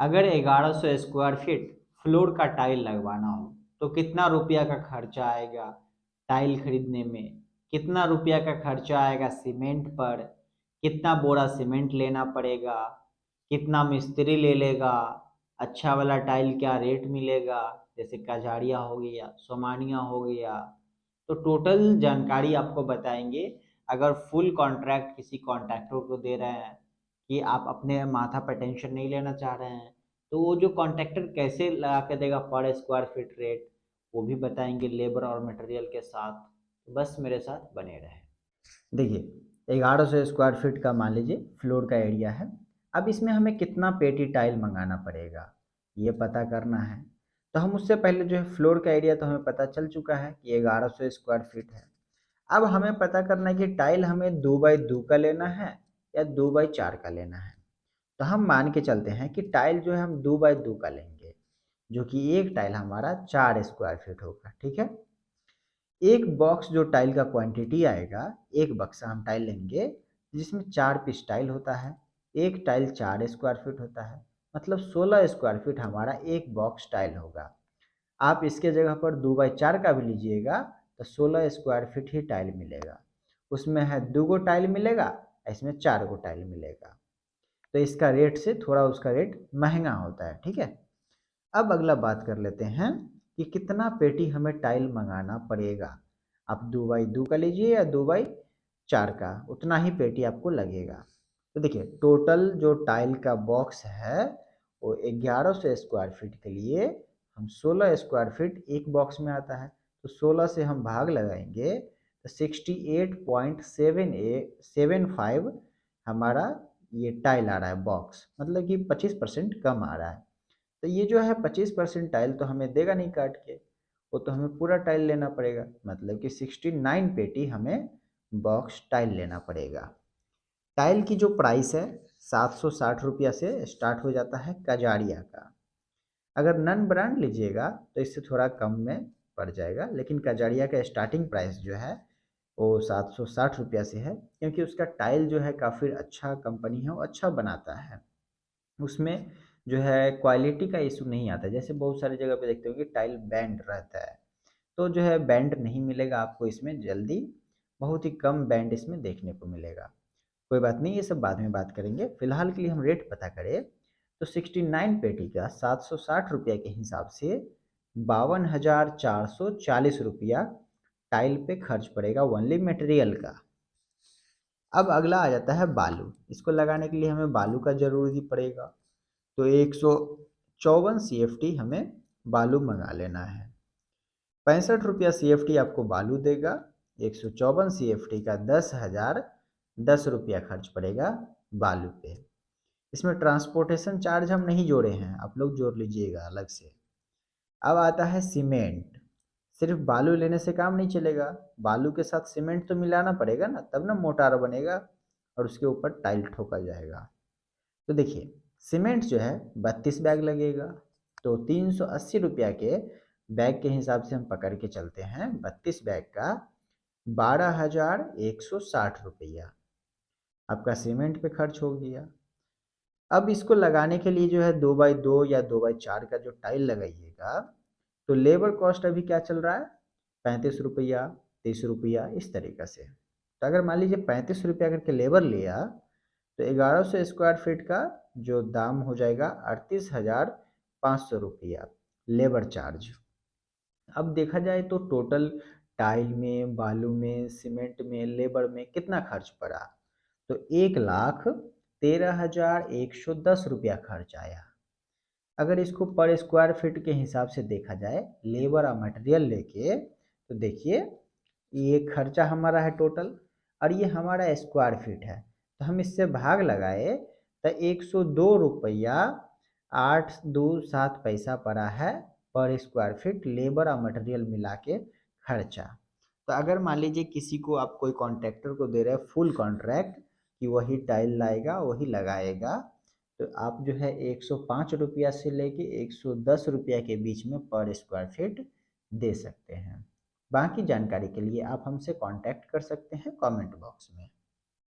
अगर 1100 square feet floor का tile लगवाना हो तो कितना रुपया का खर्चा आएगा टाइल खरीदने में, कितना रुपया का खर्चा आएगा सीमेंट पर, कितना बोरा सीमेंट लेना पड़ेगा, कितना मिस्त्री ले लेगा, अच्छा वाला टाइल क्या रेट मिलेगा, जैसे कजाड़िया हो गया, सोमानिया हो गया, तो टोटल जानकारी आपको बताएंगे। अगर फुल कॉन्ट्रैक्ट किसी कॉन्ट्रैक्टर को दे रहे हैं कि आप अपने माथा पर टेंशन नहीं लेना चाह रहे हैं, तो वो जो कॉन्ट्रैक्टर कैसे लगा के देगा पर स्क्वायर फीट रेट, वो भी बताएंगे लेबर और मटेरियल के साथ। तो बस मेरे साथ बने रहे। देखिए 1100 स्क्वायर फीट का मान लीजिए फ्लोर का एरिया है। अब इसमें हमें कितना पेटी टाइल मंगाना पड़ेगा ये पता करना है। तो हम उससे पहले जो है फ्लोर का एरिया तो हमें पता चल चुका है कि 1100 स्क्वायर फीट है। अब हमें पता करना है कि टाइल हमें 2x2 का लेना है या 2x4 का लेना है। तो हम मान के चलते हैं कि टाइल जो है हम 2x2 का लेंगे, जो कि एक टाइल हमारा 4 स्क्वायर फीट होगा। ठीक है, एक बॉक्स जो टाइल का क्वांटिटी आएगा, एक बक्सा हम टाइल लेंगे जिसमें 4 पीस टाइल होता है। एक टाइल 4 स्क्वायर फीट होता है, मतलब 16 स्क्वायर फीट हमारा एक बॉक्स टाइल होगा। आप इसके जगह पर 2x4 का भी लीजिएगा तो 16 स्क्वायर फीट ही टाइल मिलेगा। उसमें है 2 गो टाइल मिलेगा, इसमें 4 गो टाइल मिलेगा। तो इसका रेट से थोड़ा उसका रेट महंगा होता है। ठीक है, अब अगला बात कर लेते हैं कि कितना पेटी हमें टाइल मंगाना पड़ेगा। आप 2x2 का लीजिए या 2x4 का, उतना ही पेटी आपको लगेगा। तो देखिए टोटल जो टाइल का बॉक्स है वो 1100 स्क्वायर फीट के लिए हम 16 स्क्वायर फीट एक बॉक्स में आता है, तो 16 से हम भाग लगाएंगे तो 68.75 हमारा ये टाइल आ रहा है बॉक्स, मतलब कि 25% कम आ रहा है। तो ये जो है 25% टाइल तो हमें देगा नहीं काट के, वो तो हमें पूरा टाइल लेना पड़ेगा, मतलब कि 69 पेटी हमें बॉक्स टाइल लेना पड़ेगा। टाइल की जो प्राइस है 760 रुपया से स्टार्ट हो जाता है कजारिया का। अगर नन ब्रांड लीजिएगा तो इससे थोड़ा कम में पड़ जाएगा, लेकिन कजारिया का स्टार्टिंग प्राइस जो है वो 760 रुपया से है, क्योंकि उसका टाइल जो है काफ़ी अच्छा कंपनी है, वो अच्छा बनाता है। उसमें जो है क्वालिटी का इशू नहीं आता, जैसे बहुत सारी जगह पे देखते हो कि टाइल बैंड रहता है, तो जो है बैंड नहीं मिलेगा आपको इसमें जल्दी, बहुत ही कम बैंड इसमें देखने को मिलेगा। कोई बात नहीं, ये सब बाद में बात करेंगे। फिलहाल के लिए हम रेट पता करें तो 69 पेटी का 760 रुपया के हिसाब से 52,440 रुपया टाइल पे खर्च पड़ेगा ओनली मटेरियल का। अब अगला आ जाता है बालू। इसको लगाने के लिए हमें बालू का जरूरी पड़ेगा, तो 154 CFT हमें बालू मंगा लेना है। 65 रुपया CFT आपको बालू देगा। 154 CFT का 10,010 रुपया खर्च पड़ेगा बालू पे। इसमें ट्रांसपोर्टेशन चार्ज हम नहीं जोड़े हैं, आप लोग जोड़ लीजिएगा अलग से। अब आता है सीमेंट। सिर्फ बालू लेने से काम नहीं चलेगा, बालू के साथ सीमेंट तो मिलाना पड़ेगा ना, तब ना मोटार बनेगा और उसके ऊपर टाइल ठोका जाएगा। तो देखिए सीमेंट जो है 32 बैग लगेगा, तो 380 रुपया के बैग के हिसाब से हम पकड़ के चलते हैं, 32 बैग का 12,160 रुपया आपका सीमेंट पे खर्च हो गया। अब इसको लगाने के लिए जो है 2x2 या 2x4 का जो टाइल लगाइएगा, तो लेबर कॉस्ट अभी क्या चल रहा है, 35 रुपया, 30 रुपया, इस तरीक़े से। तो अगर मान लीजिए 35 रुपया करके लेबर लिया तो 1100 स्क्वायर फीट का जो दाम हो जाएगा 38,500 रुपया लेबर चार्ज। अब देखा जाए तो टोटल टाइल में, बालू में, सीमेंट में, लेबर में कितना खर्च पड़ा, तो 1,13,110 रुपया खर्च आया। अगर इसको पर स्क्वायर फीट के हिसाब से देखा जाए लेबर और मटेरियल लेके, तो देखिए ये खर्चा हमारा है टोटल, और ये हमारा स्क्वायर फीट है, तो हम इससे भाग लगाए तो 102 रुपया 827 पड़ा है पर स्क्वायर फीट लेबर और मटेरियल मिला के खर्चा। तो अगर मान लीजिए किसी को आप कोई कॉन्ट्रैक्टर को दे रहे हैं फुल कॉन्ट्रैक्ट कि वही टाइल लाएगा वही लगाएगा, तो आप जो है 105 रुपया से लेके 110 रुपया के बीच में पर स्क्वायर फीट दे सकते हैं। बाकी जानकारी के लिए आप हमसे कांटेक्ट कर सकते हैं कमेंट बॉक्स में।